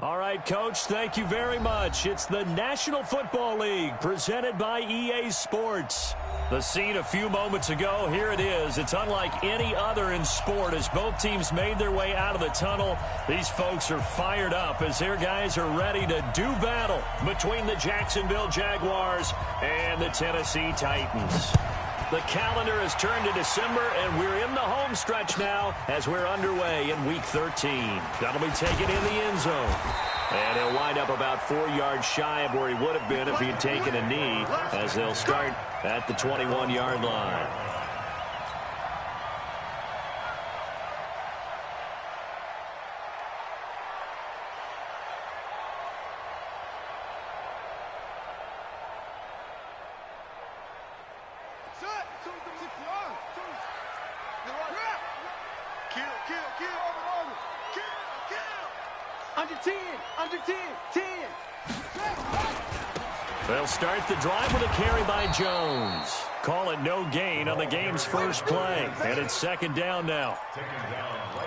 All right, Coach, thank you very much. It's the National Football League presented by EA Sports. The scene a few moments ago, here it is. It's unlike any other in sport as both teams made their way out of the tunnel. These folks are fired up as their guys are ready to do battle between the Jacksonville Jaguars and the Tennessee Titans. The calendar has turned to December, and we're in the home stretch now as we're underway in Week 13. That'll be taken in the end zone. And he'll wind up about 4 yards shy of where he would have been if he had taken a knee, as they'll start at the 21-yard line. They'll start the drive with a carry by Jones. Call it no gain on the game's first play. And it's second down now.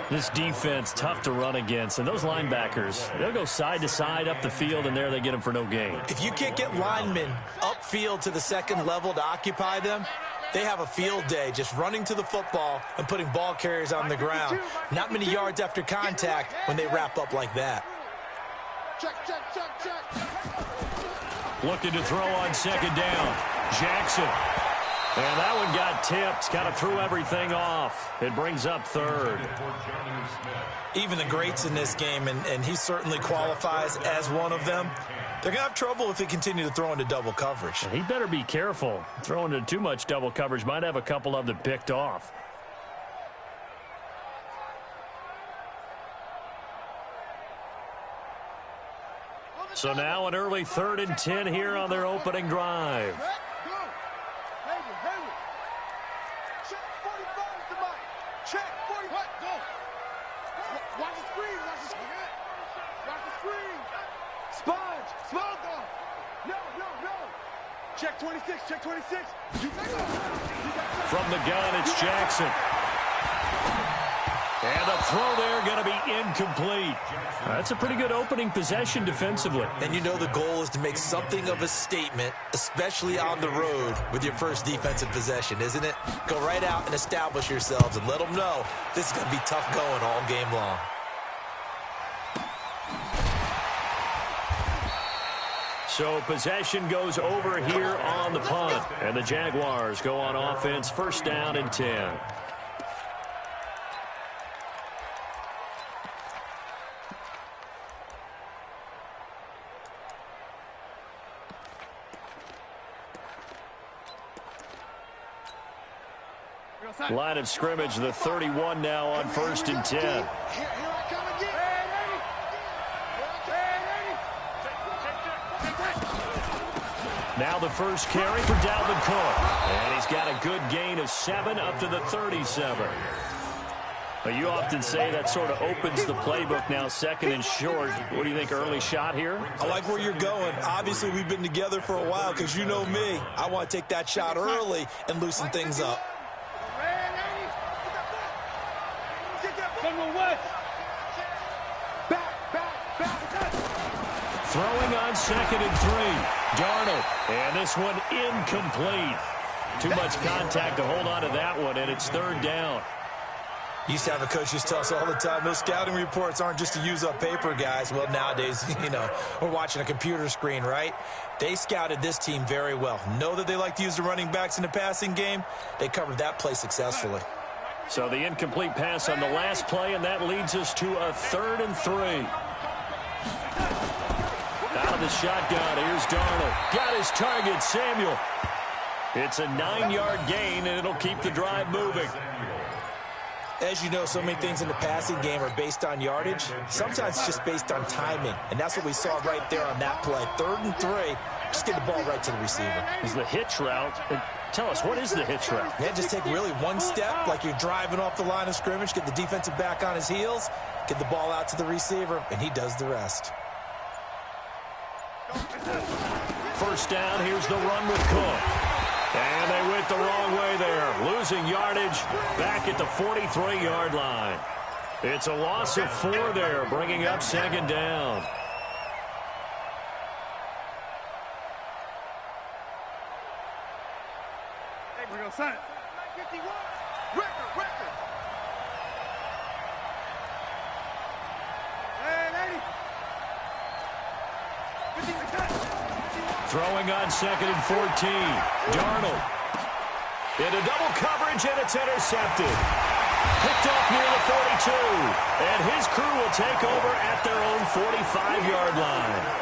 This defense, tough to run against. And those linebackers, they'll go side to side up the field, and there they get them for no gain. If you can't get linemen upfield to the second level to occupy them, they have a field day just running to the football and putting ball carriers on the ground. Not many yards after contact when they wrap up like that. Check. Looking to throw on second down. Jackson. And that one got tipped. Kind of threw everything off. It brings up third. Even the greats in this game, and he certainly qualifies as one of them, they're going to have trouble if they continue to throw into double coverage. He better be careful. Throwing into too much double coverage might have a couple of them picked off. So now an early 3rd and 10 here on their opening drive. Check 26. From the gun, it's Jackson. And the throw there going to be incomplete. That's a pretty good opening possession defensively. And you know the goal is to make something of a statement, especially on the road with your first defensive possession, isn't it? Go right out and establish yourselves and let them know this is going to be tough going all game long. So possession goes over here on the punt. And the Jaguars go on offense, first down and 10. Line of scrimmage, the 31 now on 1st and 10. Now the first carry for Dalvin Cook. And he's got a good gain of 7 up to the 37. But you often say that sort of opens the playbook now, 2nd and short. What do you think, early shot here? I like where you're going. Obviously, we've been together for a while because you know me. I want to take that shot early and loosen things up. Throwing on 2nd and 3. Darnold. And this one incomplete. Too much contact to hold on to that one, and it's 3rd down. Used to have a coach just tell us all the time, those scouting reports aren't just to use up paper, guys. Well, nowadays, we're watching a computer screen, right? They scouted this team very well. Know that they like to use the running backs in the passing game. They covered that play successfully. So the incomplete pass on the last play, and that leads us to a 3rd and 3. Out of the shotgun, here's Darnold. Got his target, Samuel. It's a 9-yard gain, and it'll keep the drive moving. As you know, so many things in the passing game are based on yardage. Sometimes it's just based on timing, and that's what we saw right there on that play. 3rd and 3, just get the ball right to the receiver. Is the hitch route. Tell us, what is the hitch route? Yeah, just take really one step like you're driving off the line of scrimmage, get the defensive back on his heels, get the ball out to the receiver, and he does the rest. First down, here's the run with Cook. And they went the wrong way there. Losing yardage back at the 43-yard line. It's a loss of 4 there, bringing up 2nd down. Outside. 51. Record. And 80. 50. Throwing on 2nd and 14. Darnold. Into double coverage, and it's intercepted. Picked off near the 42. And his crew will take over at their own 45-yard line.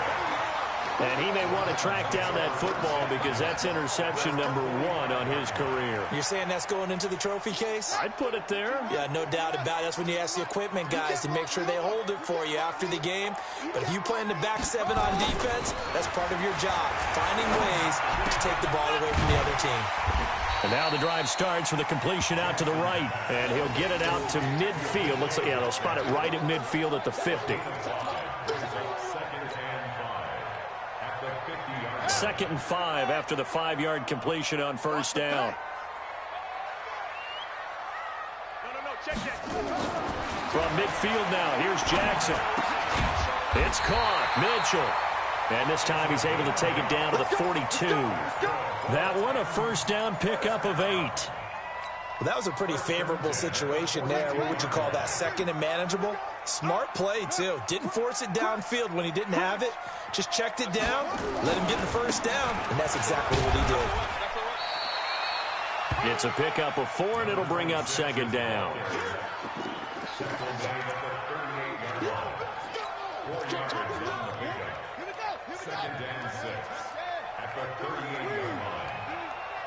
And he may want to track down that football because that's interception number 1 on his career. You're saying that's going into the trophy case? I'd put it there. Yeah, no doubt about it. That's when you ask the equipment guys to make sure they hold it for you after the game. But if you play in the back 7 on defense, that's part of your job, finding ways to take the ball away from the other team. And now the drive starts with a completion out to the right. And he'll get it out to midfield. Looks like, yeah, they'll spot it right at midfield at the 50. 2nd and 5 after the 5-yard completion on first down. No, check that. From midfield now, here's Jackson. It's caught. Mitchell. And this time he's able to take it down to the 42. That one a first down pickup of 8. Well, that was a pretty favorable situation there. What would you call that? 2nd and manageable? Smart play, too. Didn't force it downfield when he didn't have it. Just checked it down, let him get the first down, and that's exactly what he did. It's a pickup of 4, and it'll bring up 2nd down.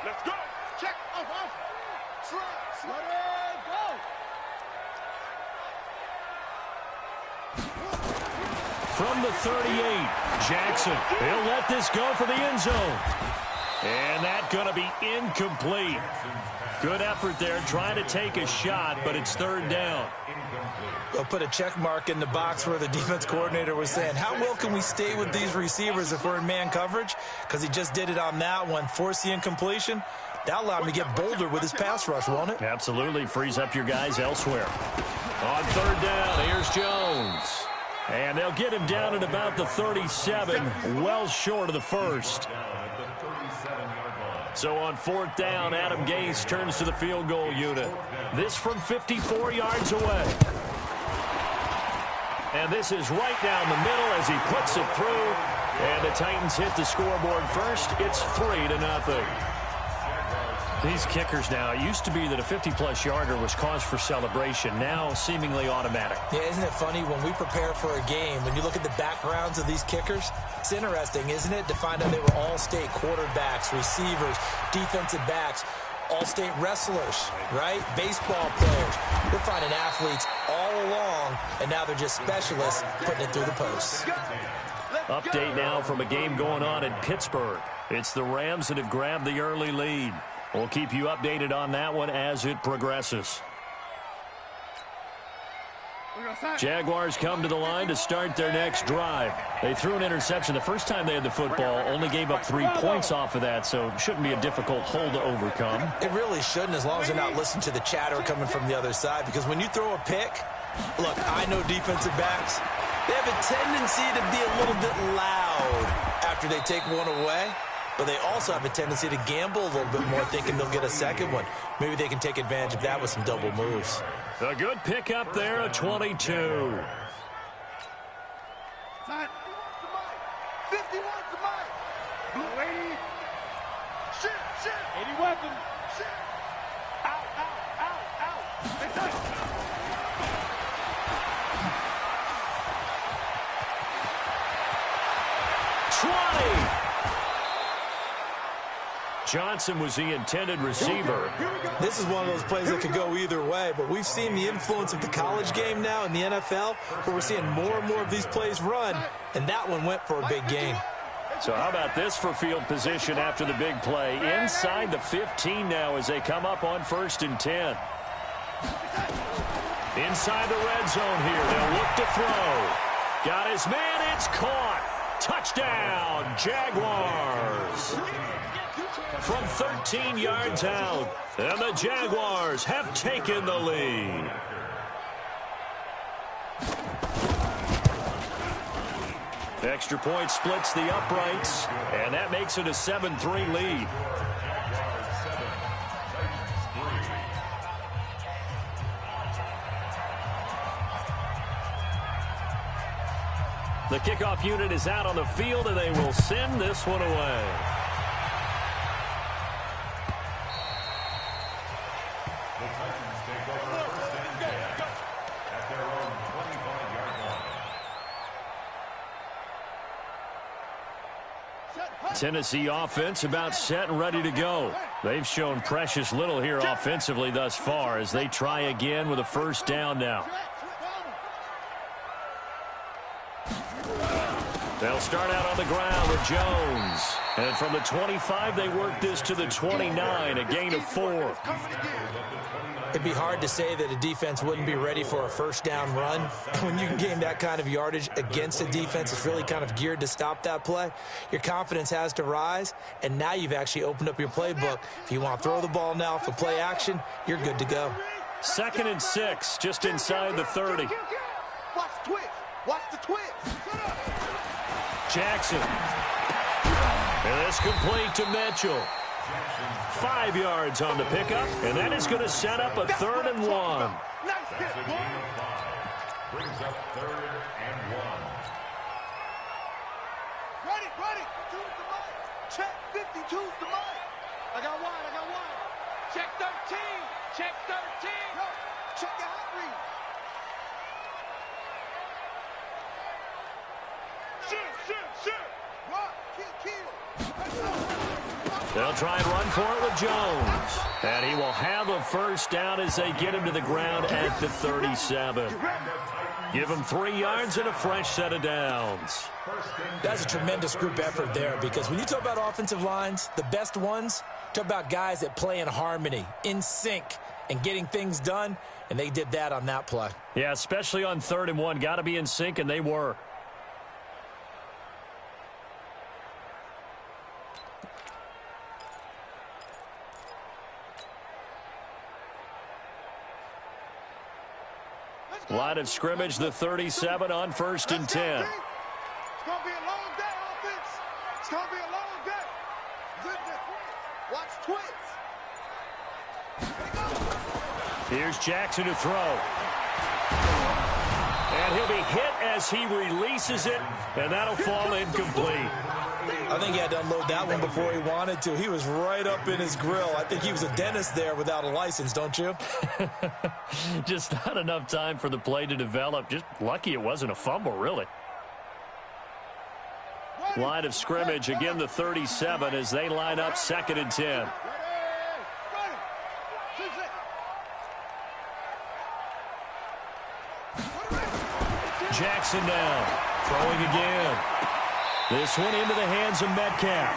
Let's go. Check. Off. Let it go. From the 38, Jackson. He'll let this go for the end zone. And that's going to be incomplete. Good effort there, trying to take a shot, but it's 3rd down. They'll put a check mark in the box where the defense coordinator was saying, how well can we stay with these receivers if we're in man coverage? Because he just did it on that one, forced the incompletion. That allowed him to get bolder with his pass rush, won't it? Absolutely, frees up your guys elsewhere. On 3rd down, here's Jones. And they'll get him down at about the 37, well short of the first. So on 4th down, Adam Gase turns to the field goal unit. This from 54 yards away. And this is right down the middle as he puts it through. And the Titans hit the scoreboard first. It's 3-0. These kickers now, it used to be that a 50-plus yarder was cause for celebration. Now seemingly automatic. Yeah, isn't it funny when we prepare for a game, when you look at the backgrounds of these kickers, it's interesting, isn't it, to find out they were all-state quarterbacks, receivers, defensive backs, all-state wrestlers, right? Baseball players. We're finding athletes all along, and now they're just specialists putting it through the posts. Update now from a game going on in Pittsburgh. It's the Rams that have grabbed the early lead. We'll keep you updated on that one as it progresses. Jaguars come to the line to start their next drive. They threw an interception the first time they had the football, only gave up 3 points off of that, so it shouldn't be a difficult hole to overcome. It really shouldn't, as long as they're not listening to the chatter coming from the other side, because when you throw a pick, look, I know defensive backs, they have a tendency to be a little bit loud after they take one away. But they also have a tendency to gamble a little bit more, thinking they'll get a second one. Maybe they can take advantage of that with some double moves. A good pickup there, a 22. Time. 51 to Mike. Blue 80. Shit. 80 weapon. Shit. Out. Next time. 20. Johnson was the intended receiver. This is one of those plays that could go either way, but we've seen the influence of the college game now in the NFL, where we're seeing more and more of these plays run, and that one went for a big gain. So how about this for field position after the big play? Inside the 15 now as they come up on 1st and 10. Inside the red zone here. They'll look to throw. Got his man. It's caught. Touchdown, Jaguars. From 13 yards out, and the Jaguars have taken the lead. Extra point splits the uprights, and that makes it a 7-3 lead. The kickoff unit is out on the field, and they will send this one away. The Titans take over first and 10 at their own 25-yard line. Tennessee offense about set and ready to go. They've shown precious little here offensively thus far as they try again with a first down now. They'll start out on the ground with Jones. And from the 25, they work this to the 29, a gain of 4. It'd be hard to say that a defense wouldn't be ready for a first down run. When you can gain that kind of yardage against a defense that's really kind of geared to stop that play, your confidence has to rise, and now you've actually opened up your playbook. If you want to throw the ball now for play action, you're good to go. 2nd and 6, just inside the 30. Watch the twist. Watch the twist. Jackson. And it's complete to Mitchell. 5 yards on the pickup, and that is going to set up a 3rd and 1. That's a gain of 5. Brings up 3rd and 1. Ready. 2's the mic. Check 52's the mic. I got wide. Check 13. Check 13. Yo, check your hot read. Shoot. Rock, kill. They'll try and run for it with Jones. And he will have a first down as they get him to the ground at the 37. Give him 3 yards and a fresh set of downs. That's a tremendous group effort there, because when you talk about offensive lines, the best ones, talk about guys that play in harmony, in sync, and getting things done, and they did that on that play. Yeah, especially on 3rd and 1. Got to be in sync, and they were. Line of scrimmage, the 37 on 1st and 10. It's going to be a long day, offense. It's going to be a long day. Watch twist. Here's Jackson to throw. And he'll be hit as he releases it, and that'll fall incomplete. I think he had to unload that one before he wanted to. He was right up in his grill. I think he was a dentist there without a license, don't you? Just not enough time for the play to develop. Just lucky it wasn't a fumble, really. Line of scrimmage, again the 37 as they line up 2nd and 10. Jackson now, throwing again. This one into the hands of Metcalf.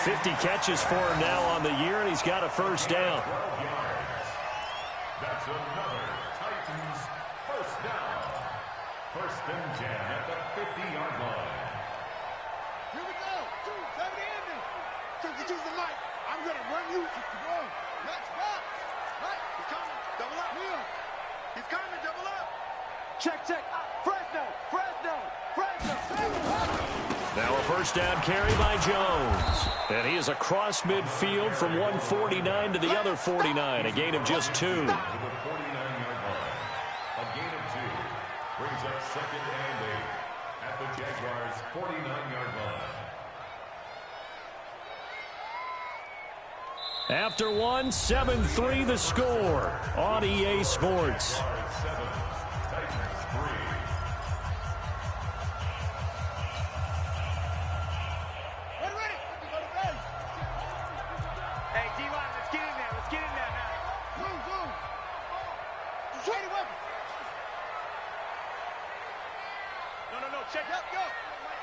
50 catches for him now on the year, and he's got a first down. That's another Titans first down. 1st and 10 at the 50-yard line. Here we go. 270 ending. 52's the mic. I'm going to run you. Let's box. Right. He's coming. Double up. Here. He's coming. Double up. Check. Fresno. Now a first down carry by Jones. And he is across midfield from 149 to the other 49. A gain of just 2. To the 49-yard line. A gain of 2. Brings up 2nd and 8 at the Jaguars' 49-yard line. After 1, 7-3 the score on EA Sports. Jaguars 7, Titans 3. Ready. Go to base. Hey, D-line, let's get in there. now. Zoom. Ready, weapon. No. Check. Yep, go.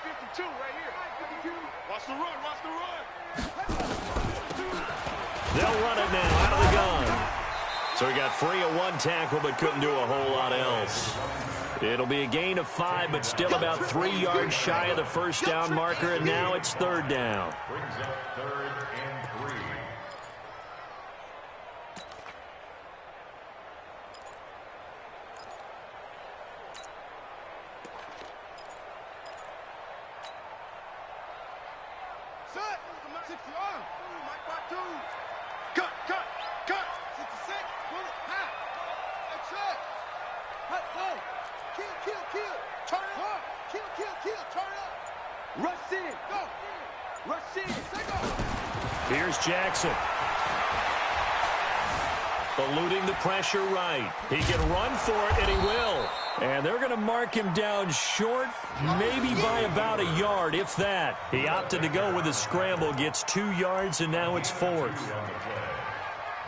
52 right here. 52. Watch the run. They'll run it now out of the gun. So he got free of 1 tackle but couldn't do a whole lot else. It'll be a gain of 5, but still about 3 yards shy of the first down marker, and now it's 3rd down. Brings up 3rd and 3. Set. 60 on. Mike by 2. Cut. 66. Pull it. Half. That's it. Go. Kill. Turn up. Kill. Turn up. Rush in. Go. Rush in. Take off. Here's Jackson. Eluding the pressure right. He can run for it, and he will. And they're going to mark him down short, maybe by about a yard, if that. He opted to go with a scramble, gets 2 yards, and now it's 4th.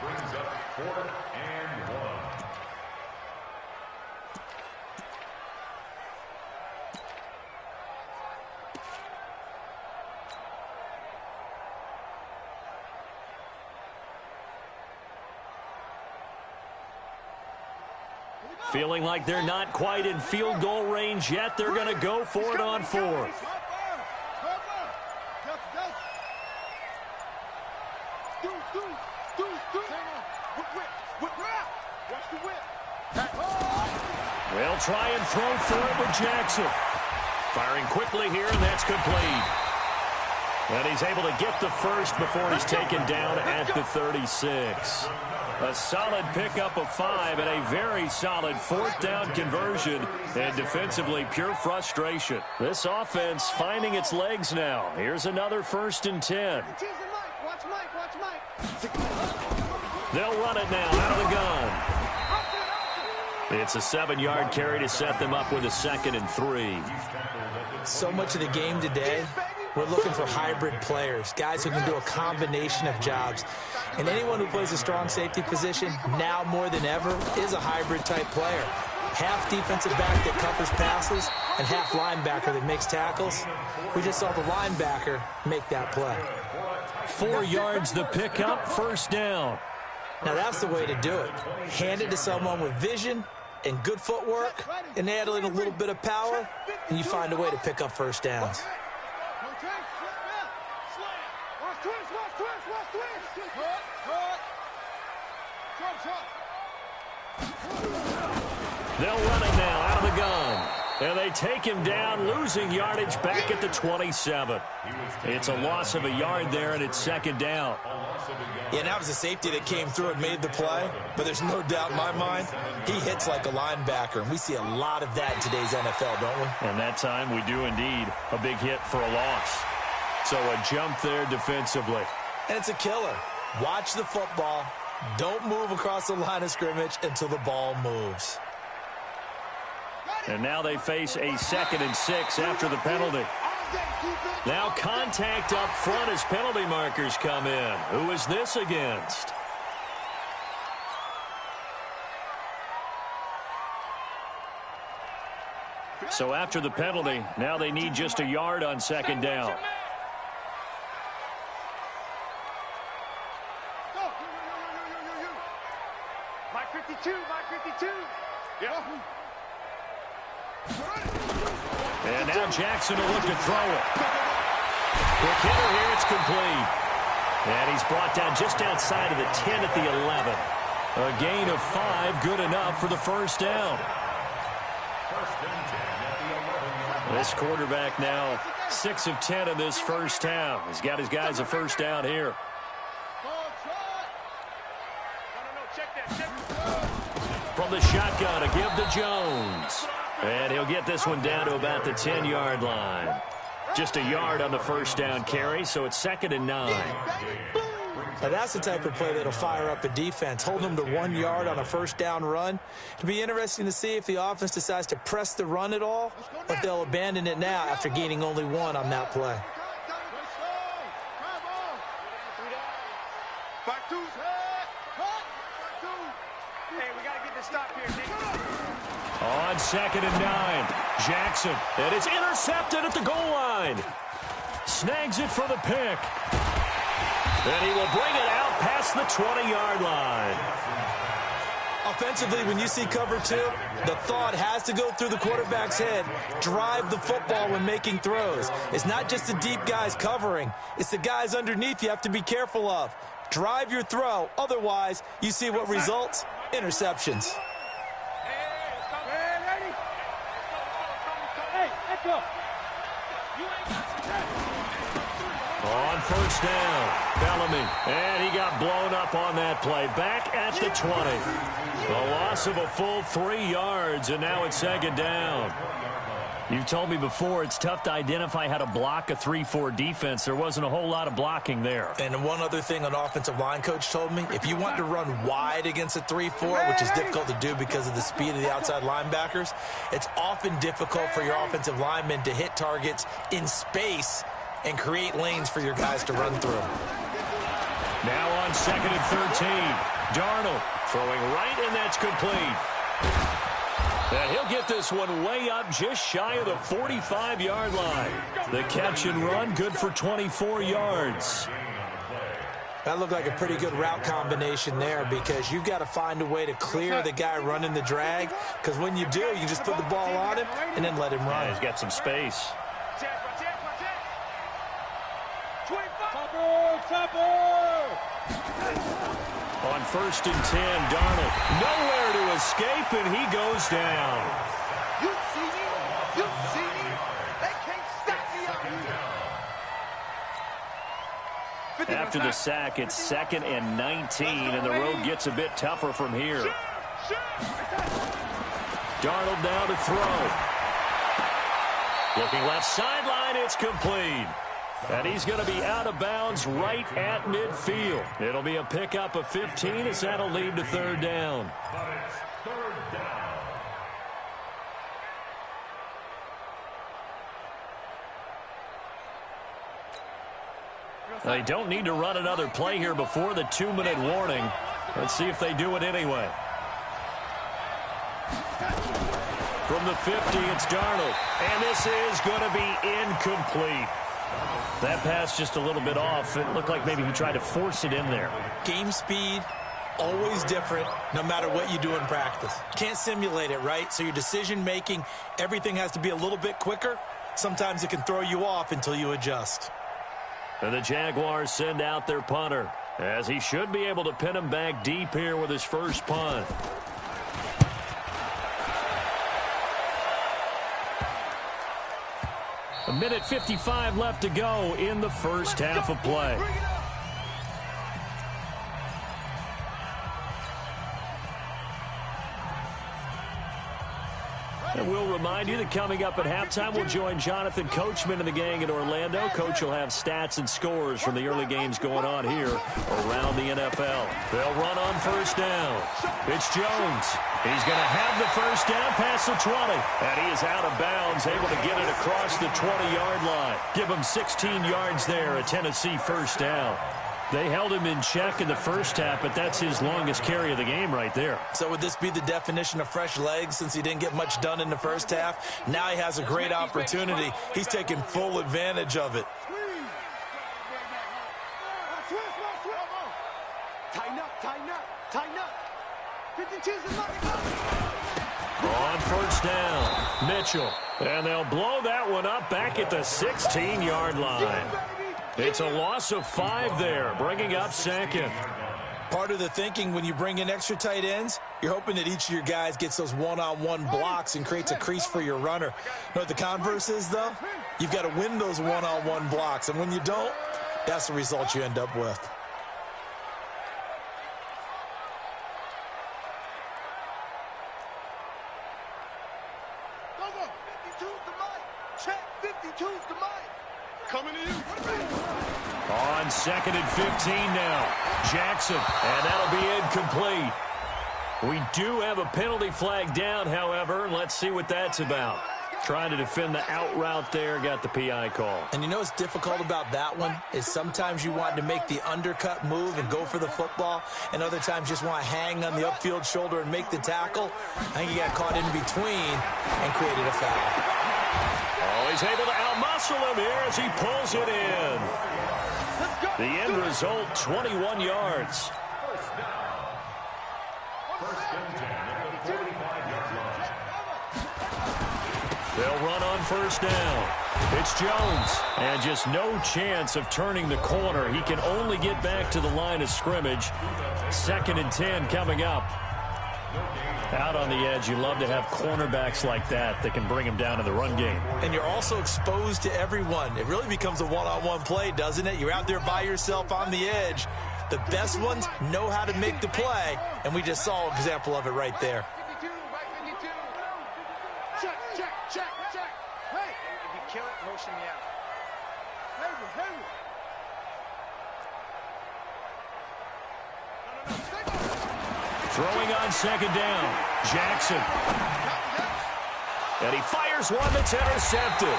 Brings up 4th and 1. Feeling like they're not quite in field goal range yet. They're going to go for it on 4th. They'll try and throw for it with Jackson. Firing quickly here, and that's complete. And he's able to get the first before he's taken down at the 36. A solid pickup of 5 and a very solid 4th down conversion. And defensively, pure frustration. This offense finding its legs now. Here's another 1st and 10. Watch Mike. They'll run it now out of the gun. It's a 7-yard carry to set them up with a 2nd and 3. So much of the game today, we're looking for hybrid players, guys who can do a combination of jobs. And anyone who plays a strong safety position, now more than ever, is a hybrid-type player. Half defensive back that covers passes and half linebacker that makes tackles. We just saw the linebacker make that play. 4 yards the pickup, 1st down. Now that's the way to do it. Hand it to someone with vision and good footwork, and add in a little bit of power, and you find a way to pick up 1st downs. They'll run it now out of the gun. And they take him down, losing yardage back at the 27. It's a loss of a yard there, and it's 2nd down. Yeah, that was a safety that came through and made the play, but there's no doubt in my mind, he hits like a linebacker, and we see a lot of that in today's NFL, don't we? And that time we do indeed. A big hit for a loss. So a jump there defensively. And it's a killer. Watch the football. Don't move across the line of scrimmage until the ball moves. And now they face a 2nd and 6 after the penalty. Now contact up front as penalty markers come in. Who is this against? So after the penalty, now they need just a yard on 2nd down. Mike 52. Yeah. And now Jackson will look to throw it. Quick hitter here, it's complete. And he's brought down just outside of the 10 at the 11. A gain of 5, good enough for the 1st down. This quarterback now 6 of 10 in this 1st down. He's got his guys a 1st down here. From the shotgun, a give to Jones. And he'll get this one down to about the 10-yard line. Just a yard on the 1st down carry, so it's 2nd and 9. Now that's the type of play that'll fire up a defense. Hold them to 1 yard on a 1st down run. It'll be interesting to see if the offense decides to press the run at all, or if they'll abandon it now after gaining only 1 on that play. On 2nd and 9, Jackson, and it's intercepted at the goal line. Snags it for the pick. And he will bring it out past the 20-yard line. Offensively, when you see cover 2, the thought has to go through the quarterback's head. Drive the football when making throws. It's not just the deep guys covering. It's the guys underneath you have to be careful of. Drive your throw. Otherwise, you see what results? Interceptions. On first down, Bellamy, and he got blown up on that play. Back at the 20. A loss of a full 3 yards, and now it's second down. You've told me before it's tough to identify how to block a 3-4 defense. There wasn't a whole lot of blocking there. And one other thing an offensive line coach told me, if you want to run wide against a 3-4, which is difficult to do because of the speed of the outside linebackers, it's often difficult for your offensive linemen to hit targets in space and create lanes for your guys to run through. Now on second and 13, Darnold throwing right, and that's complete. And he'll get this one way up just shy of the 45-yard line. The catch and run good for 24 yards. That looked like a pretty good route combination there because you've got to find a way to clear the guy running the drag, because when you do, you just put the ball on him and then let him run. Yeah, he's got some space. On first and 10, Darnold nowhere to escape, and he goes down. You see me? You see me? They can't stop me out here. After the sack, it's second and 19, and the road gets a bit tougher from here. Darnold now to throw. Looking left sideline, it's complete. And he's going to be out of bounds right at midfield. It'll be a pickup of 15 as that'll lead to third down. They don't need to run another play here before the 2-minute warning. Let's see if they do it anyway. From the 50, it's Darnold. And this is going to be incomplete. That pass just a little bit off. It looked like maybe he tried to force it in there. Game speed, always different, no matter what you do in practice. Can't simulate it, right? So your decision-making, everything has to be a little bit quicker. Sometimes it can throw you off until you adjust. And the Jaguars send out their punter, as he should be able to pin him back deep here with his first punt. A minute 55 left to go in the first half of play. And we'll remind you that coming up at halftime, we'll join Jonathan Coachman and the gang in Orlando. Coach will have stats and scores from the early games going on here around the NFL. They'll run on first down. It's Jones. He's going to have the first down past the 20. And he is out of bounds, able to get it across the 20-yard line. Give him 16 yards there, a Tennessee first down. They held him in check in the first half, but that's his longest carry of the game right there. So would this be the definition of fresh legs since he didn't get much done in the first half? Now he has a great opportunity. He's taking full advantage of it. Tighten up, tighten up, tighten up. 52's the money. On first down, Mitchell. And they'll blow that one up back at the 16-yard line. It's a loss of 5 there, bringing up second. Part of the thinking when you bring in extra tight ends, you're hoping that each of your guys gets those one-on-one blocks and creates a crease for your runner. You know what the converse is, though? You've got to win those one-on-one blocks, and when you don't, that's the result you end up with. Go, go. 52's the mic. Check. 52's the mic. Coming to you. On second and 15 now, Jackson, and that'll be incomplete. We do have a penalty flag down, however. Let's see what that's about. Trying to defend the out route there, got the PI call. And you know what's difficult about that one is sometimes you want to make the undercut move and go for the football, and other times just want to hang on the upfield shoulder and make the tackle. I think he got caught in between and created a foul. Oh, he's able to outmuscle him here as he pulls it in. The end result, 21 yards. They'll run on first down. It's Jones. And just no chance of turning the corner. He can only get back to the line of scrimmage. Second and 10 coming up. Out on the edge, you love to have cornerbacks like that can bring him down in the run game. And you're also exposed to everyone. It really becomes a one-on-one play, doesn't it? You're out there by yourself on the edge. The best ones know how to make the play, and we just saw an example of it right there. Check, check, check, check. Hey, if you kill it, motion me out. Hayward. Throwing on second down, Jackson. And he fires one that's intercepted.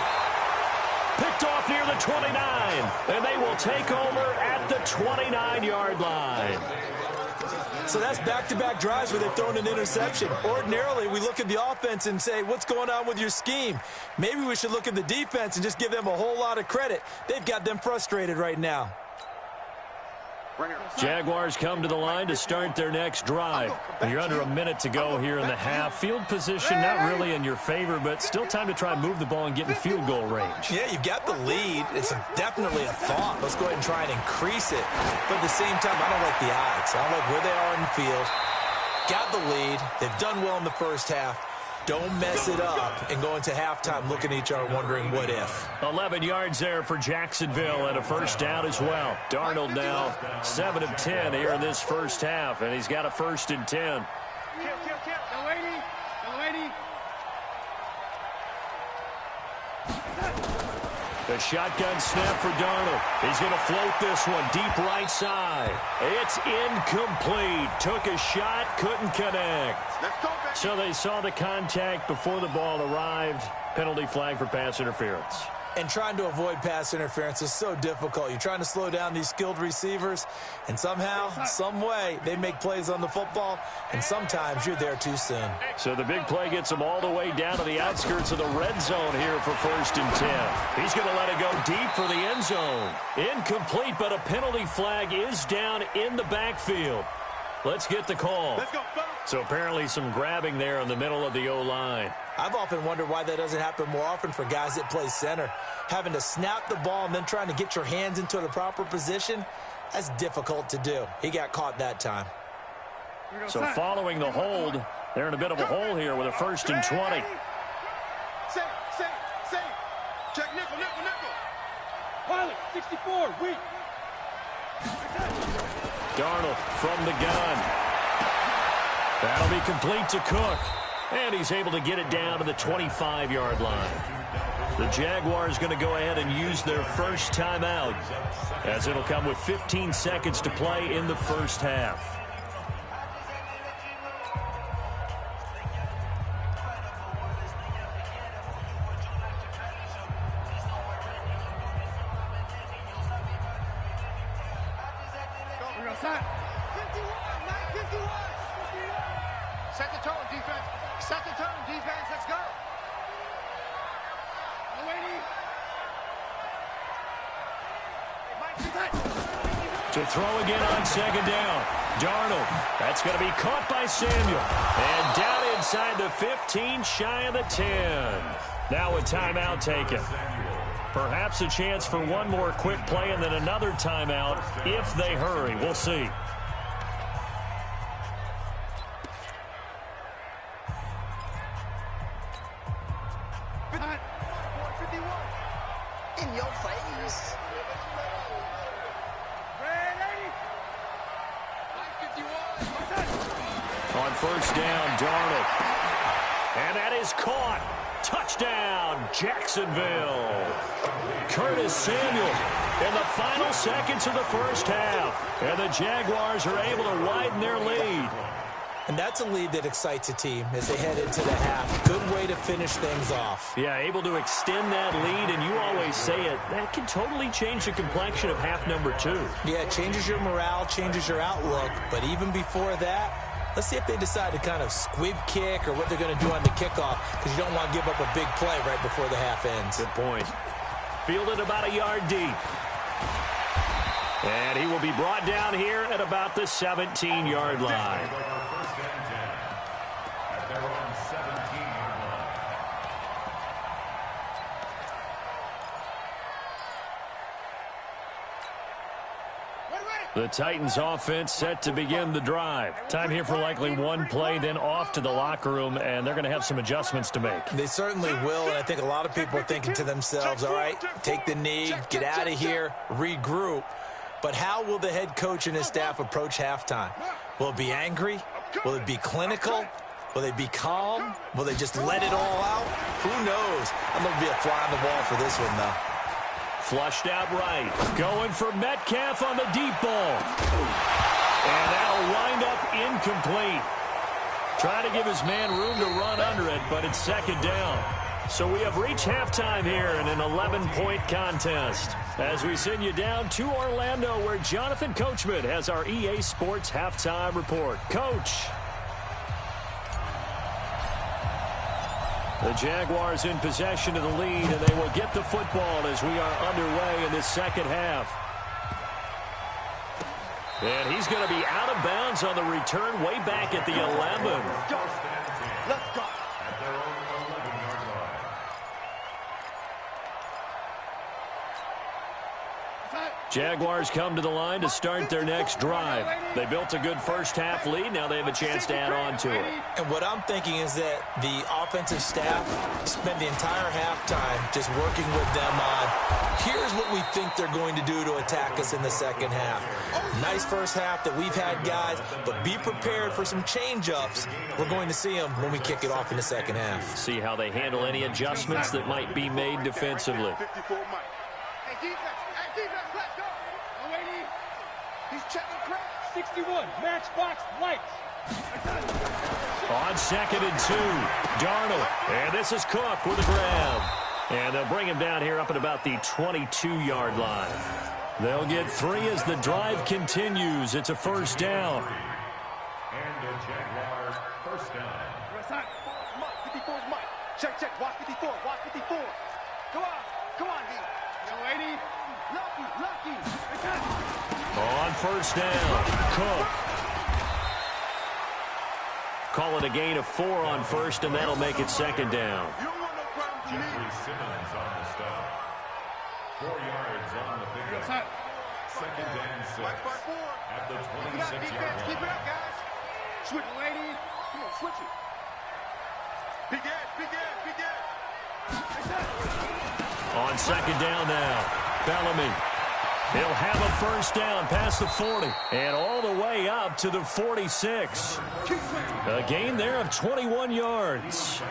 Picked off near the 29, and they will take over at the 29-yard line. So that's back-to-back drives where they've thrown an interception. Ordinarily, we look at the offense and say, what's going on with your scheme? Maybe we should look at the defense and just give them a whole lot of credit. They've got them frustrated right now. Jaguars come to the line to start their next drive. You're under a minute to go here in the half. Field position not really in your favor, but still time to try and move the ball and get in field goal range. Yeah, you've got the lead. It's definitely a thought. Let's go ahead and try and increase it. But at the same time, I don't like the odds. I don't like where they are in the field. Got the lead. They've done well in the first half. Don't mess it up and go into halftime looking at each other wondering what if. 11 yards there for Jacksonville and a first down as well. Darnold now 7 of 10 here in this first half, and he's got a 1st and 10. Kill. The lady. The shotgun snap for Darnold. He's going to float this one deep right side. It's incomplete. Took a shot, couldn't connect. Let's go, baby. So they saw the contact before the ball arrived. Penalty flag for pass interference. And trying to avoid pass interference is so difficult. You're trying to slow down these skilled receivers, and somehow, some way, they make plays on the football, and sometimes you're there too soon. So the big play gets him all the way down to the outskirts of the red zone here for 1st and 10. He's going to let it go deep for the end zone. Incomplete, but a penalty flag is down in the backfield. Let's get the call. Let's go, fellas. So apparently some grabbing there in the middle of the O-line. I've often wondered why that doesn't happen more often for guys that play center. Having to snap the ball and then trying to get your hands into the proper position, that's difficult to do. He got caught that time. So following the hold, they're in a bit of a hole here with a 1st and 20. Save. Check nickel. Pilot, 64, weak. Darnold from the gun. That'll be complete to Cook. And he's able to get it down to the 25-yard line. The Jaguars going to go ahead and use their first timeout, as it'll come with 15 seconds to play in the first half. Set the tone, defense. Set the tone, defense. Let's go. To throw again on second down. Darnold. That's going to be caught by Samuel. And down inside the 15, shy of the 10. Now a timeout taken. Perhaps a chance for one more quick play and then another timeout if they hurry. We'll see. In your face. On first down, Darnold. And that is caught. Touchdown, Jacksonville. Curtis Samuel in the final seconds of the first half. And the Jaguars are able to widen their lead. And that's a lead that excites a team as they head into the half. Good way to finish things off. Yeah, able to extend that lead, and you always say it, that can totally change the complexion of half number 2. Yeah, it changes your morale, changes your outlook. But even before that, let's see if they decide to kind of squib kick or what they're going to do on the kickoff, because you don't want to give up a big play right before the half ends. Good point. Fielded about a yard deep. And he will be brought down here at about the 17-yard line. The Titans offense set to begin the drive. Time here for likely one play, then off to the locker room, and they're going to have some adjustments to make. They certainly will, and I think a lot of people are thinking to themselves, all right, take the knee, get out of here, regroup. But how will the head coach and his staff approach halftime? Will it be angry? Will it be clinical? Will they be calm? Will they just let it all out? Who knows? I'm going to be a fly on the wall for this one, though. Flushed out right. Going for Metcalf on the deep ball. And that'll wind up incomplete. Trying to give his man room to run under it, but it's second down. So we have reached halftime here in an 11-point contest. As we send you down to Orlando, where Jonathan Coachman has our EA Sports halftime report. Coach. The Jaguars in possession of the lead, and they will get the football as we are underway in this second half. And he's going to be out of bounds on the return way back at the 11. Let's go. At their own 11-yard line. Jaguars come to the line to start their next drive. They built a good first-half lead. Now they have a chance to add on to it. And what I'm thinking is that the offensive staff spent the entire halftime just working with them on, here's what we think they're going to do to attack us in the second half. Nice first half that we've had, guys, but be prepared for some change-ups. We're going to see them when we kick it off in the second half. See how they handle any adjustments that might be made defensively. 54 Mike. Hey, defense, let's go. He's checking crap. 61, matchbox lights. On 2nd and 2, Darnold. And this is Cook with a grab. And they'll bring him down here up at about the 22-yard line. They'll get 3 as the drive continues. It's a first down. And the Jaguars first down. Mike, 54 is Mike. Check, watch 54, watch 54. Come on, D. Yo, 80. Lucky. On first down, Cook. Call it a gain of 4 on first, and that'll make it second down. You don't want no problems with me. Jeffrey Simmons on the stop. 4 yards on the pickup. Second and 6. Watch by 4. At the Keep it up, 26-yard defense. line. Keep it up, guys. Switch it, lady. Come on, switch it. Big edge. On second down now, Bellamy. He'll have a first down past the 40 and all the way up to the 46. A gain there of 21 yards.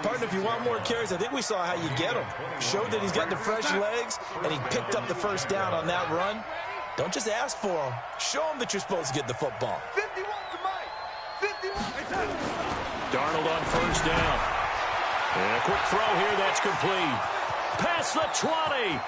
Partner, if you want more carries, I think we saw how you get them. Showed that he's got the fresh legs, and he picked up the first down on that run. Don't just ask for them. Show them that you're supposed to get the football. 51 to Mike. 51. Darnold on first down. And a quick throw here, that's complete. Past the 20.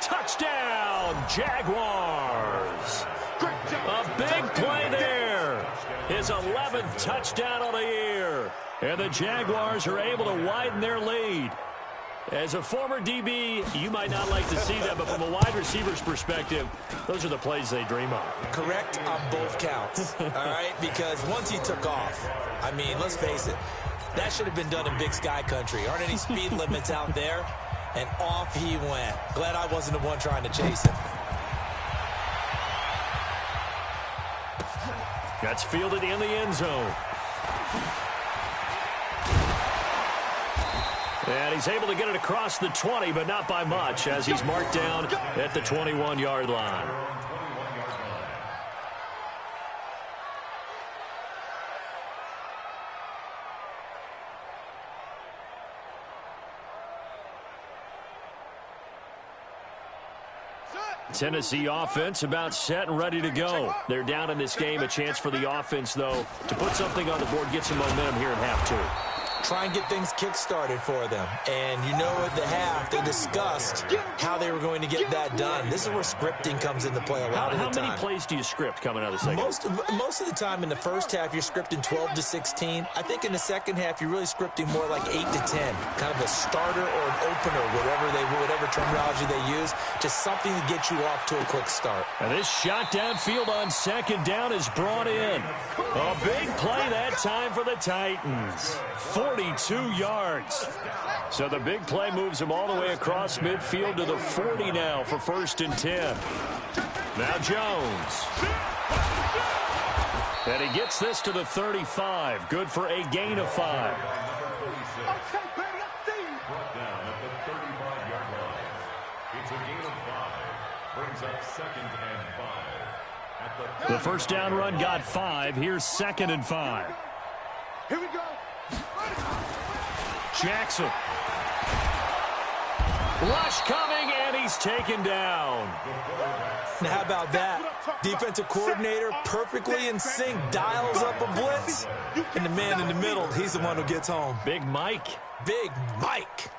Touchdown, Jaguars. A big play there. His 11th touchdown of the year. And the Jaguars are able to widen their lead. As a former DB, you might not like to see that, but from a wide receiver's perspective, those are the plays they dream of. Correct on both counts, all right? Because once he took off, I mean, let's face it, that should have been done in Big Sky Country. Aren't any speed limits out there? And off he went. Glad I wasn't the one trying to chase him. That's fielded in the end zone. And he's able to get it across the 20, but not by much, as he's marked down at the 21-yard line. Tennessee offense about set and ready to go. They're down in this game. A chance for the offense, though, to put something on the board, get some momentum here in half 2. Try and get things kick-started for them. And you know at the half, they discussed how they were going to get that done. This is where scripting comes into play a lot of the time. How many plays do you script coming out of the second? Most of the time in the first half, you're scripting 12 to 16. I think in the second half, you're really scripting more like 8 to 10. Kind of a starter or an opener, whatever terminology they use. Just something to get you off to a quick start. And this shot downfield on second down is brought in. A big play that time for the Titans. 42 yards. So the big play moves them all the way across midfield to the 40 now for 1st and 10. Now Jones. And he gets this to the 35. Good for a gain of 5. Brought down at the 35-yard line. It's a gain of 5. Brings up 2nd and 5. The first down run got 5. Here's 2nd and 5. Here we go. Jackson. Rush coming, and he's taken down. Now, how about that? Defensive coordinator perfectly in sync, dials up a blitz, and the man in the middle, he's the one who gets home. Big Mike. Big Mike.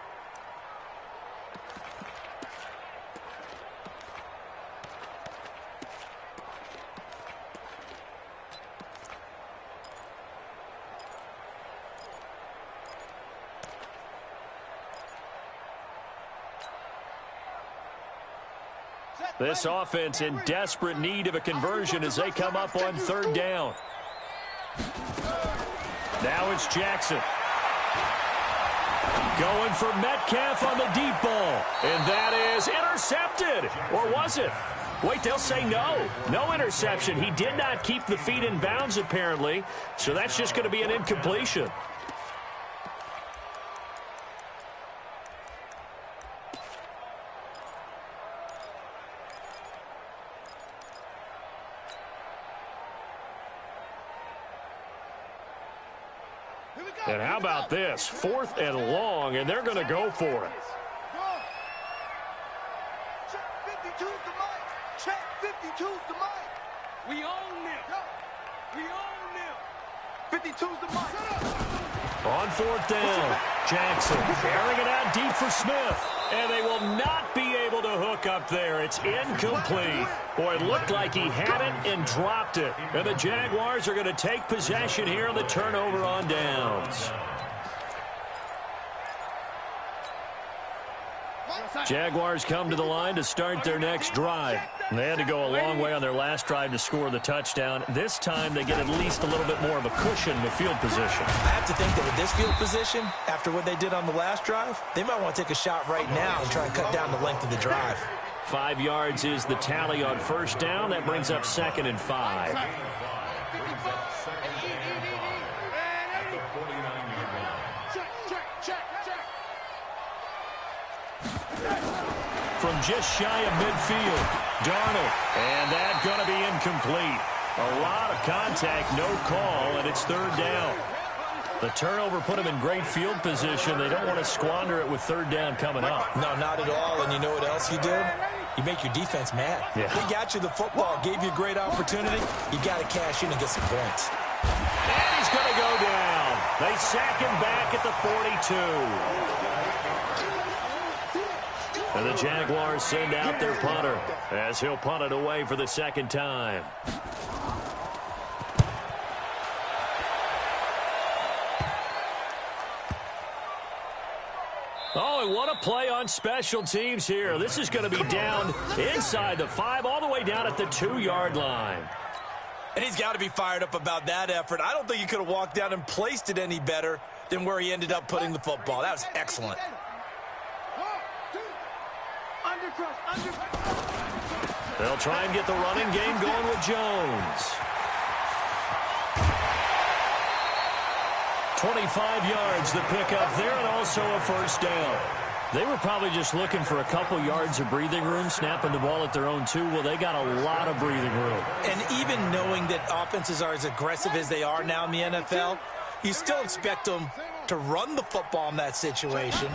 This offense in desperate need of a conversion as they come up on 3rd down. Now it's Jackson. Going for Metcalf on the deep ball. And that is intercepted. Or was it? Wait, they'll say no. No interception. He did not keep the feet in bounds, apparently. So that's just going to be an incompletion. And how about this? 4th and long, and they're going to go for it. Check 52's the mic. Check 52's the mic. We own them. We own them. 52's the mic. On 4th down, Jackson airing it out deep for Smith. And they will not be able to hook up there. It's incomplete. Boy, it looked like he had it and dropped it. And the Jaguars are going to take possession here on the turnover on downs. Jaguars come to the line to start their next drive. They had to go a long way on their last drive to score the touchdown. This time they get at least a little bit more of a cushion with field position. I have to think that with this field position, after what they did on the last drive, they might want to take a shot right now and try and cut down the length of the drive. 5 yards is the tally on 1st down. That brings up 2nd and 5. Brings up 2nd and 5 at the 49-yard line. Check, check, check, check. From just shy of midfield, Darnold. And that's going to be incomplete. A lot of contact, no call, and it's 3rd down. The turnover put them in great field position. They don't want to squander it with 3rd down coming up. No, not at all. And you know what else you do? You make your defense mad. Yeah. They got you the football, gave you a great opportunity. You got to cash in and get some points. And he's going to go down. They sack him back at the 42. And the Jaguars send out their punter as he'll punt it away for the 2nd time. Oh, and what a play on special teams here. This is going to be down inside the 5, all the way down at the 2-yard line. And he's got to be fired up about that effort. I don't think he could have walked down and placed it any better than where he ended up putting the football. That was excellent. They'll try and get the running game going with Jones. 25 yards the pickup there, and also a 1st down. They were probably just looking for a couple yards of breathing room, snapping the ball at their own 2. Well, they got a lot of breathing room. And even knowing that offenses are as aggressive as they are now in the NFL, you still expect them to run the football in that situation.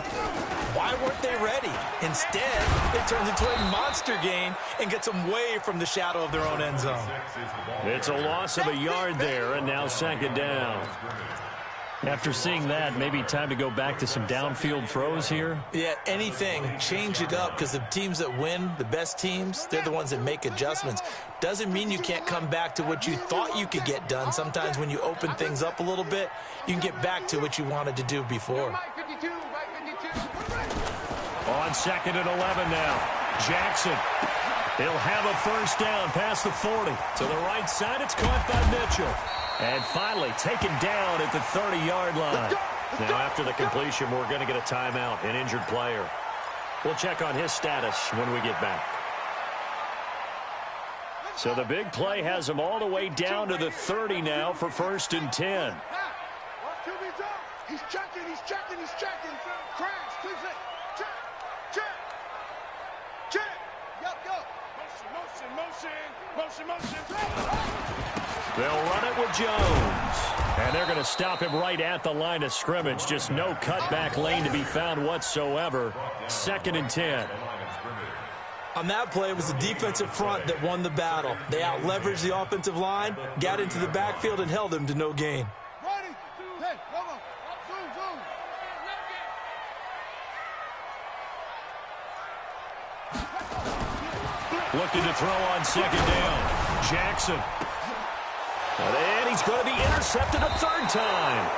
Why weren't they ready? Instead, it turns into a monster gain and gets them way from the shadow of their own end zone. It's a loss of a yard there, and now 2nd down. After seeing that, maybe time to go back to some downfield throws here. Yeah, anything. Change it up, because the teams that win, the best teams, they're the ones that make adjustments. Doesn't mean you can't come back to what you thought you could get done. Sometimes when you open things up a little bit, you can get back to what you wanted to do before. On 2nd and 11 now, Jackson. He'll have a 1st down past the 40. To the right side, it's caught by Mitchell. And finally taken down at the 30-yard line. Now, after the completion, we're going to get a timeout, an injured player. We'll check on his status when we get back. So the big play has them all the way down to the 30 now for 1st and 10. He's checking, he's checking, he's checking. Crash, please it. Check. Yep, go. Motion. They'll run it with Jones. And they're going to stop him right at the line of scrimmage. Just no cutback lane to be found whatsoever. 2nd and 10. On that play, it was the defensive front that won the battle. They out-leveraged the offensive line, got into the backfield, and held them to no gain. Ready? Hey, come on. Zoom. Looking to throw on 2nd down. Jackson. And he's going to be intercepted a 3rd time.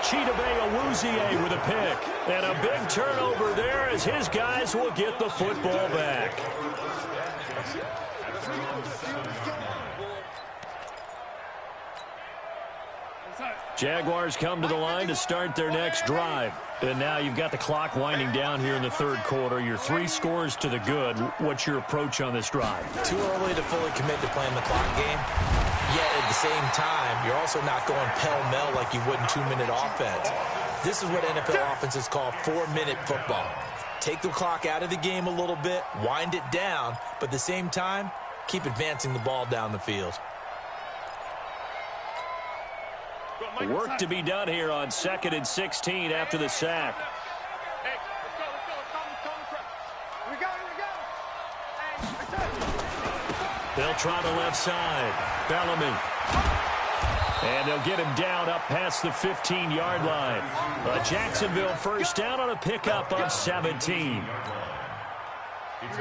Chidobe Awuzie with a pick. And a big turnover there as his guys will get the football back. Jaguars come to the line to start their next drive. And now you've got the clock winding down here in the 3rd quarter. You're 3 scores to the good. What's your approach on this drive? Too early to fully commit to playing the clock game. Yet at the same time, you're also not going pell-mell like you would in 2-minute offense. This is what NFL offenses call 4-minute football. Take the clock out of the game a little bit, wind it down, but at the same time, keep advancing the ball down the field. Work to be done here on 2nd and 16 after the sack. Hey, let's go. They'll try the left side. Bellamy. And they'll get him down up past the 15-yard line. Jacksonville 1st down on a pickup of 17.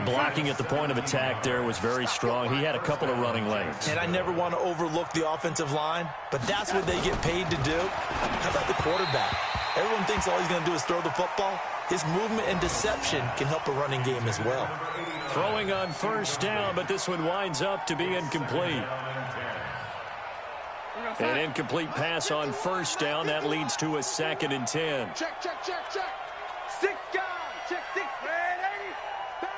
Blocking at the point of attack there was very strong. He had a couple of running lanes. And I never want to overlook the offensive line, but that's what they get paid to do. How about the quarterback? Everyone thinks all he's going to do is throw the football. His movement and deception can help a running game as well. Throwing on 1st down, but this one winds up to be incomplete. An incomplete pass on 1st down. That leads to a 2nd and 10. Check. 6 guys. Check 6. Ready? Bang.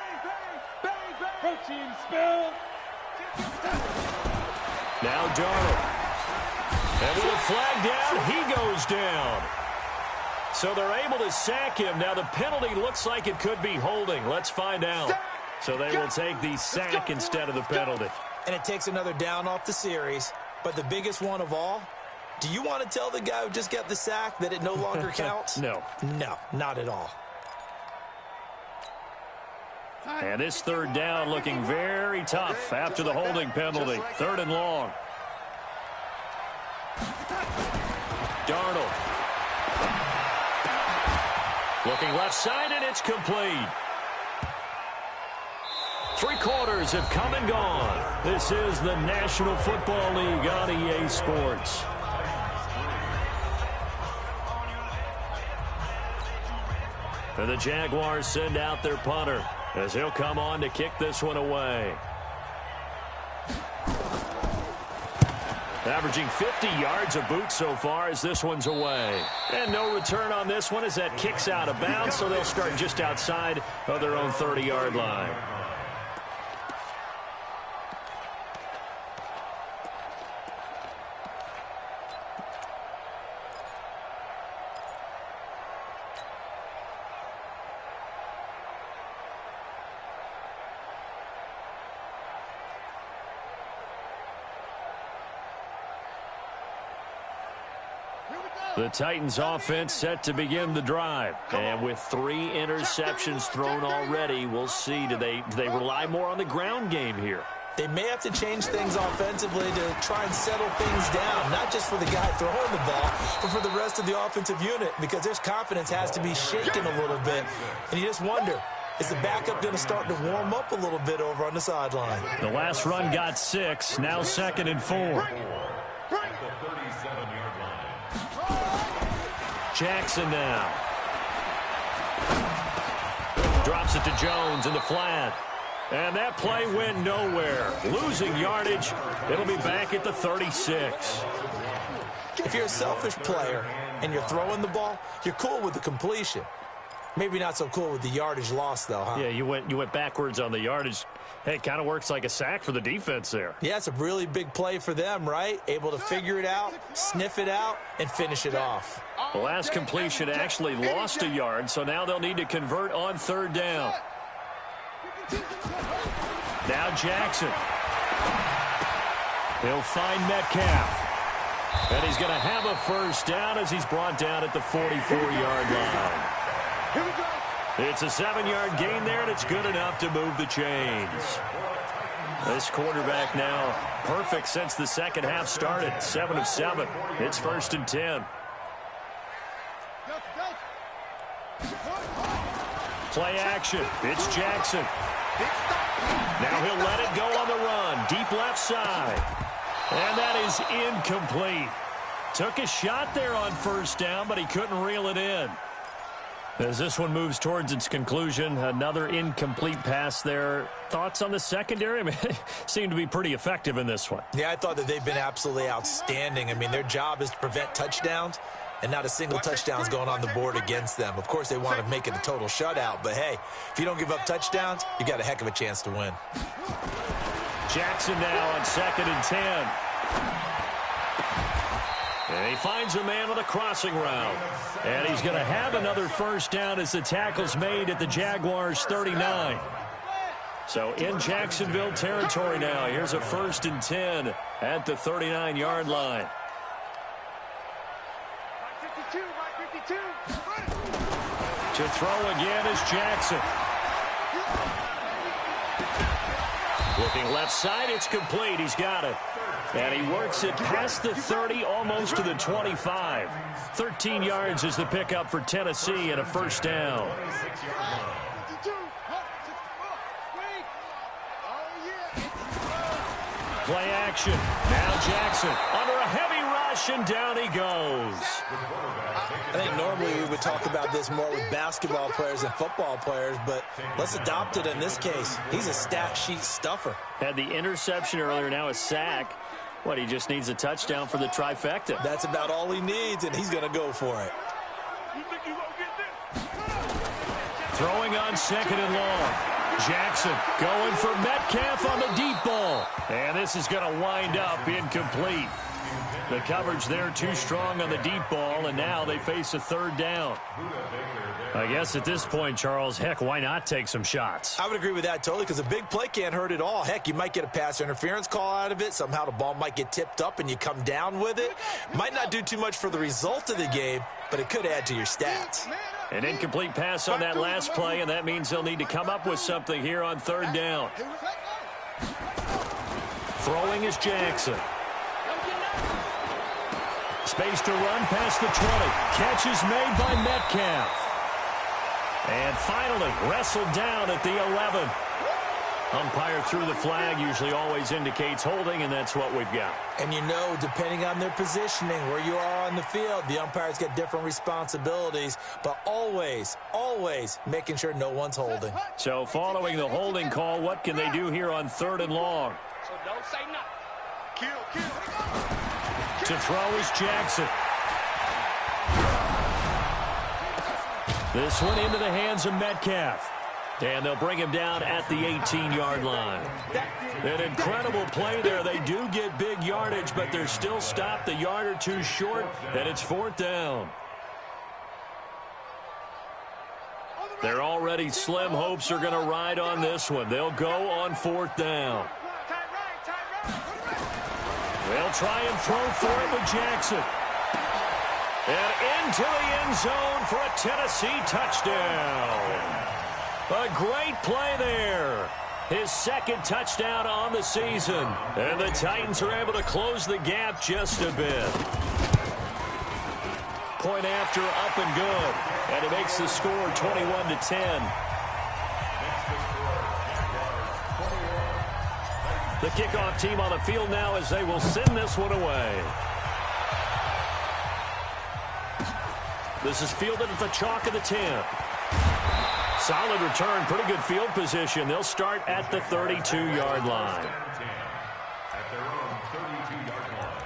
Protein spill. Now Darnold. And with a flag down, he goes down. So they're able to sack him. Now the penalty looks like it could be holding. Let's find out. So they will take the sack instead of the penalty. And it takes another down off the series. But the biggest one of all, do you want to tell the guy who just got the sack that it no longer counts? No, not at all. And this 3rd down looking very tough after the holding penalty. 3rd and long. Darnold. Looking left side, and it's complete. 3 quarters have come and gone. This is the National Football League on EA Sports. And the Jaguars send out their punter as he'll come on to kick this one away. Averaging 50 yards a boot so far as this one's away. And no return on this one as that kicks out of bounds, so they'll start just outside of their own 30-yard line. The Titans offense set to begin the drive. And with 3 interceptions thrown already, we'll see. Do they rely more on the ground game here? They may have to change things offensively to try and settle things down, not just for the guy throwing the ball, but for the rest of the offensive unit, because their confidence has to be shaken a little bit. And you just wonder, is the backup going to start to warm up a little bit over on the sideline? The last run got 6, now 2nd and 4. Jackson now. Drops it to Jones in the flat. And that play went nowhere. Losing yardage. It'll be back at the 36. If you're a selfish player and you're throwing the ball, you're cool with the completion. Maybe not so cool with the yardage loss, though, huh? Yeah, you went backwards on the yardage. Hey, it kind of works like a sack for the defense there. Yeah, it's a really big play for them, right? Able to figure it out, sniff it out, and finish it off. The last completion actually lost a yard, so now they'll need to convert on 3rd down. Now Jackson. He'll find Metcalf. And he's going to have a 1st down as he's brought down at the 44-yard line. It's a 7-yard gain there, and it's good enough to move the chains. This quarterback now perfect since the second half started. 7 of 7. It's 1st and 10. Play action. It's Jackson. Now he'll let it go on the run. Deep left side. And that is incomplete. Took a shot there on 1st down, but he couldn't reel it in. As this one moves towards its conclusion, another incomplete pass there. Thoughts on the secondary? I mean, they seem to be pretty effective in this one. Yeah, I thought that they've been absolutely outstanding. I mean, their job is to prevent touchdowns, and not a single touchdown's going on the board against them. Of course, they want to make it a total shutout, but hey, if you don't give up touchdowns, you got a heck of a chance to win. Jackson now on 2nd and 10. And he finds a man on the crossing route. And he's going to have another 1st down as the tackle's made at the Jaguars' 39. So in Jacksonville territory now. Here's a 1st and 10 at the 39-yard line. To throw again is Jackson. Looking left side, it's complete. He's got it. And he works it past the 30, almost to the 25. 13 yards is the pickup for Tennessee and a 1st down. Play action. Now Jackson under a heavy rush, and down he goes. I think normally we would talk about this more with basketball players and football players, but let's adopt it in this case. He's a stat sheet stuffer. Had the interception earlier, now a sack. What, he just needs a touchdown for the trifecta. That's about all he needs, and he's going to go for it. Throwing on 2nd and long. Jackson going for Metcalf on the deep ball. And this is going to wind up incomplete. The coverage there too strong on the deep ball, and now they face a 3rd down. I guess at this point, Charles, heck, why not take some shots? I would agree with that totally, because a big play can't hurt at all. Heck, you might get a pass interference call out of it. Somehow the ball might get tipped up and you come down with it. Might not do too much for the result of the game, but it could add to your stats. An incomplete pass on that last play, and that means they'll need to come up with something here on 3rd down. Throwing is Jackson. Space to run past the 20. Catch is made by Metcalf. And finally wrestled down at the 11. Umpire threw the flag, usually always indicates holding, and that's what we've got. And you know, depending on their positioning, where you are on the field, the umpires get different responsibilities, but always, always making sure no one's holding. So following the holding call, what can they do here on 3rd and long? So don't say nothing. Kill. To throw is Jackson. This one into the hands of Metcalf. And they'll bring him down at the 18-yard line. An incredible play there. They do get big yardage, but they're still stopped a yard or two short, and it's 4th down. Their already slim hopes are going to ride on this one. They'll go on 4th down. They'll try and throw for it with Jackson. And into the end zone for a Tennessee touchdown. A great play there. His 2nd touchdown on the season. And the Titans are able to close the gap just a bit. Point after, up and good. And it makes the score 21-10. The kickoff team on the field now as they will send this one away. This is fielded at the chalk of the 10. Solid return, pretty good field position. They'll start at the 32-yard line. At their own 32-yard line.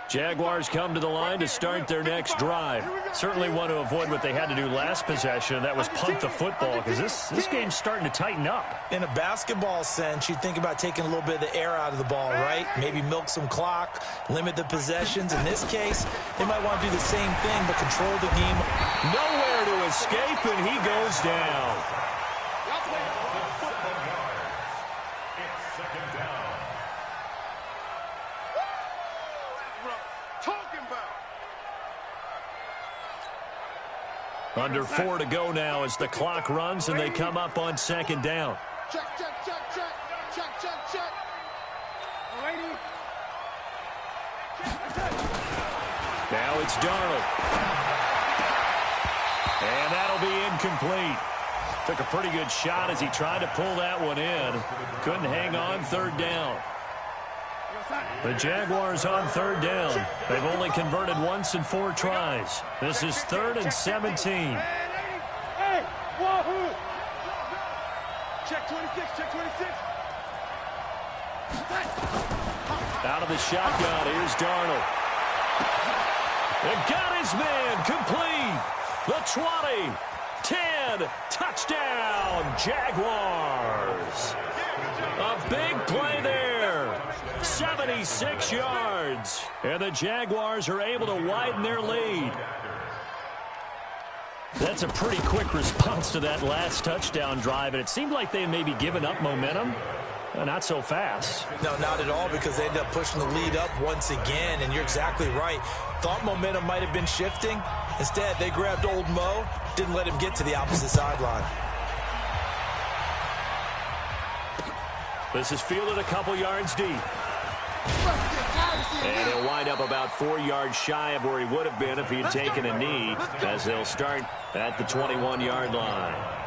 Jaguars come to the line to start their next drive. Certainly want to avoid what they had to do last possession, and that was punt the football, because this game's starting to tighten up. In a basketball sense, you think about taking a little bit of the air out of the ball, right? Maybe milk some clock, limit the possessions. In this case, they might want to do the same thing, but control the game. Nowhere to escape, and he goes down. Under 4 to go now as the clock runs and they come up on second down. Check, check, check, check, check, check, check. Now it's Darnold. And that'll be incomplete. Took a pretty good shot as he tried to pull that one in. Couldn't hang on third down. The Jaguars on third down. They've only converted once in 4 tries. This is 3rd and 17. Hey, wahoo! Check 26, check 26. Out of the shotgun, here's Darnold. And got his man, complete. The 20, 10, touchdown, Jaguars. A big play there. 76 yards. And the Jaguars are able to widen their lead. That's a pretty quick response to that last touchdown drive, and it seemed like they had maybe given up momentum. Not so fast. No, not at all, because they ended up pushing the lead up once again, and you're exactly right. Thought momentum might have been shifting. Instead, they grabbed old Mo, didn't let him get to the opposite sideline. This is fielded a couple yards deep. And he'll wind up about 4 yards shy of where he would have been if he had taken a knee, as they'll start at the 21-yard line.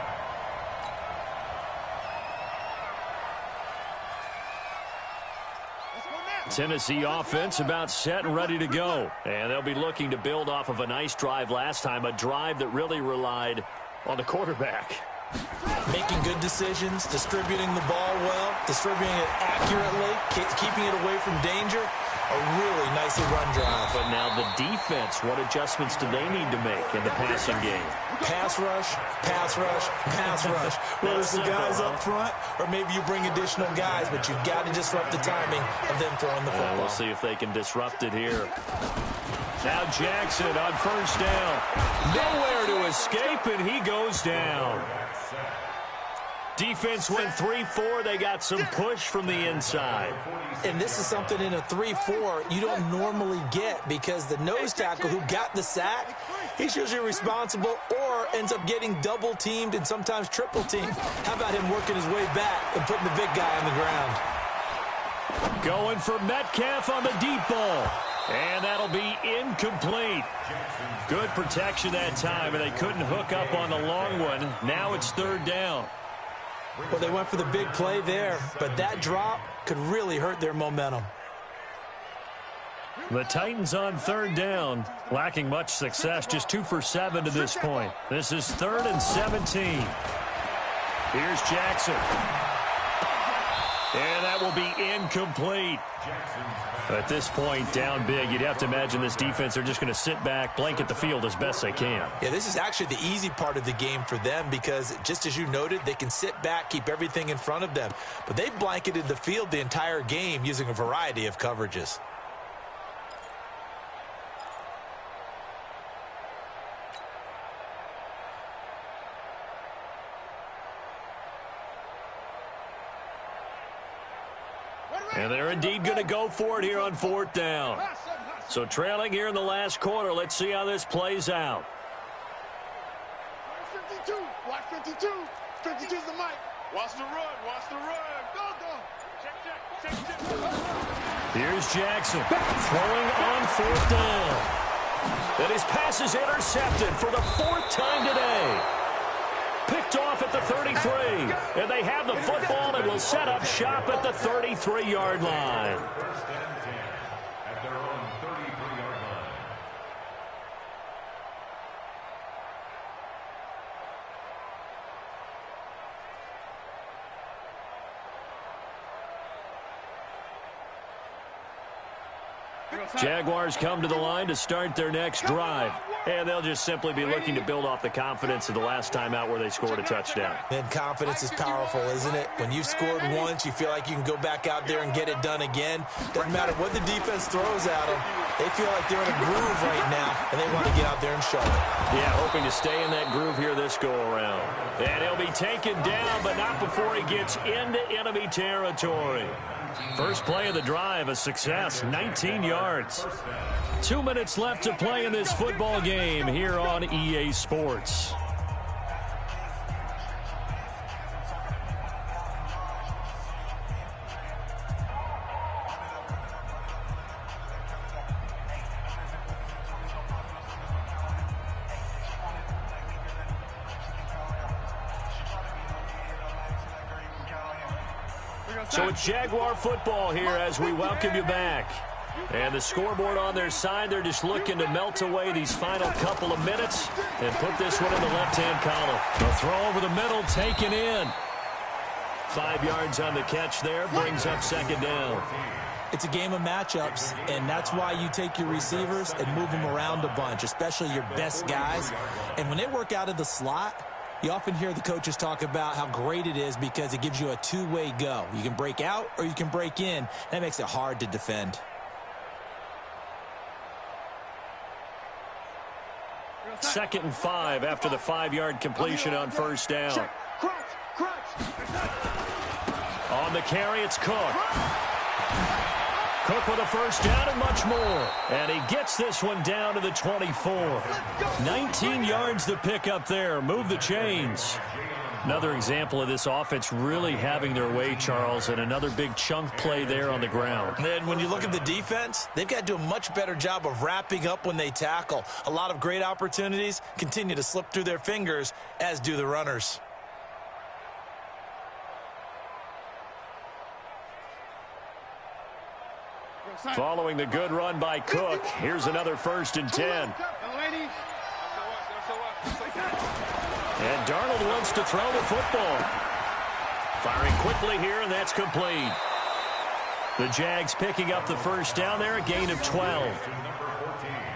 Tennessee offense about set and ready to go. And they'll be looking to build off of a nice drive last time, a drive that really relied on the quarterback. Making good decisions, distributing the ball well, distributing it accurately, keeping it away from danger. A really nicely run drive. But now the defense, what adjustments do they need to make in the passing game? Pass rush, pass rush, pass rush. Whether it's the guys up front or maybe you bring additional guys, but you've got to disrupt the timing of them throwing the football. We'll see if they can disrupt it here. Now Jackson on first down. Nowhere to escape, and he goes down. Defense went 3-4. They got some push from the inside. And this is something in a 3-4 you don't normally get, because the nose tackle who got the sack, he's usually responsible or ends up getting double teamed and sometimes triple teamed. How about him working his way back and putting the big guy on the ground? Going for Metcalf on the deep ball. And that'll be incomplete. Good protection that time, and they couldn't hook up on the long one. Now it's third down. Well, they went for the big play there, but that drop could really hurt their momentum. The Titans on third down, lacking much success, just 2 for 7 to this point. This is 3rd and 17. Here's Jackson. And that will be incomplete. At this point, down big, you'd have to imagine this defense, they're just going to sit back, blanket the field as best they can. Yeah, this is actually the easy part of the game for them, because just as you noted, they can sit back, keep everything in front of them. But they've blanketed the field the entire game using a variety of coverages. And they're indeed going to go for it here on 4th down. So trailing here in the last quarter. Let's see how this plays out. 52. Watch 52. 52 is the mic. Watch the run. Watch the run. Go, go. Check, check, check, check. Here's Jackson throwing on 4th down. And his pass is intercepted for the 4th time today. Picked off at the 33. And they have the football and will set up shop at the 33-yard line. First and 10 at their own 33-yard line. Jaguars come to the line to start their next drive. And they'll just simply be looking to build off the confidence of the last time out where they scored a touchdown. And confidence is powerful, isn't it? When you've scored once, you feel like you can go back out there and get it done again. Doesn't matter what the defense throws at them. They feel like they're in a groove right now, and they want to get out there and show it. Yeah, hoping to stay in that groove here this go-around. And he'll be taken down, but not before he gets into enemy territory. First play of the drive, a success, 19 yards. 2 minutes left to play in this football game here on EA Sports. So it's Jaguar football here as we welcome you back. And the scoreboard on their side, they're just looking to melt away these final couple of minutes and put this one in the left-hand column. The throw over the middle, taken in. 5 yards on the catch there, brings up second down. It's a game of matchups, and that's why you take your receivers and move them around a bunch, especially your best guys. And when they work out of the slot, you often hear the coaches talk about how great it is because it gives you a two-way go. You can break out or you can break in. That makes it hard to defend. Second and 5 after the 5-yard completion on first down. On the carry, it's Cook. Cook with a first down and much more. And he gets this one down to the 24. 19 yards to pick up there. Move the chains. Another example of this offense really having their way, Charles, and another big chunk play there on the ground. And when you look at the defense, they've got to do a much better job of wrapping up when they tackle. A lot of great opportunities continue to slip through their fingers, as do the runners. Following the good run by Cook, here's another 1st and 10. And Darnold wants to throw the football. Firing quickly here, and that's complete. The Jags picking up the first down there, a gain of 12.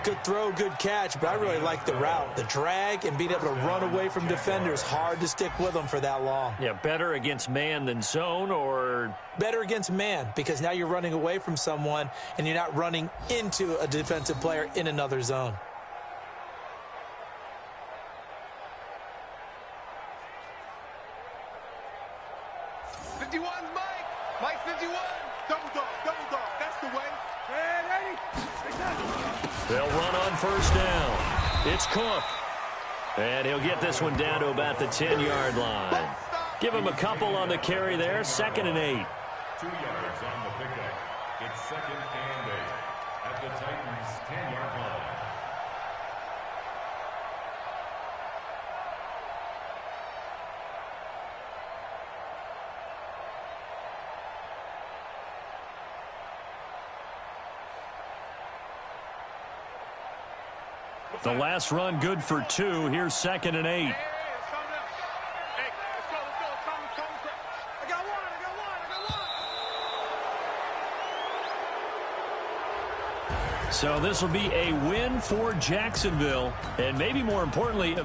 Good throw, good catch, but I really like the route. The drag and being able to run away from defenders, hard to stick with them for that long. Yeah, better against man than zone, or better against man, because now you're running away from someone and you're not running into a defensive player in another zone. Mike 51. Double dog, that's the way. They'll run on first down. It's Cook. And he'll get this one down to about the 10-yard line. Give him a couple on the carry there, 2nd and 8. 2 yards on the pickup. It's 2nd and 8 at the Titans' 10-yard line. The last run good for 2. Here's 2nd and 8. So this will be a win for Jacksonville, and maybe more importantly,